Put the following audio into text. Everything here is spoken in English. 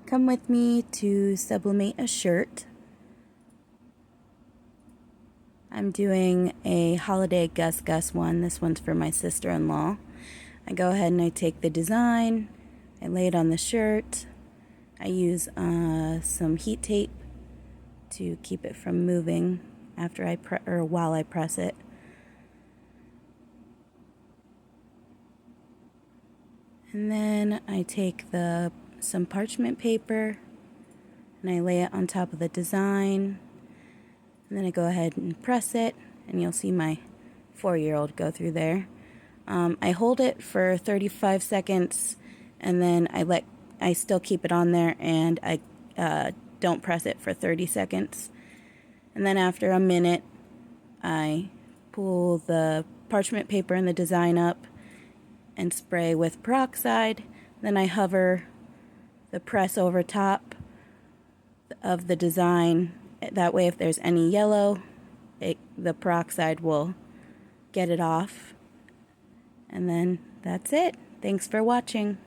Come with me to sublimate a shirt. I'm doing a holiday Gus Gus one. This one's for my sister-in-law. I go ahead and I take the design, I lay it on the shirt. I use some heat tape to keep it from moving after while I press it. And then I take some parchment paper and I lay it on top of the design. And then I go ahead and press it, and you'll see my 4-year-old go through there. I hold it for 35 seconds, and then I still keep it on there, and I don't press it for 30 seconds. And then after a minute, I pull the parchment paper and the design up and spray with peroxide. Then I hover the press over top of the design. That way, if there's any yellow, the peroxide will get it off. And then that's it. Thanks for watching.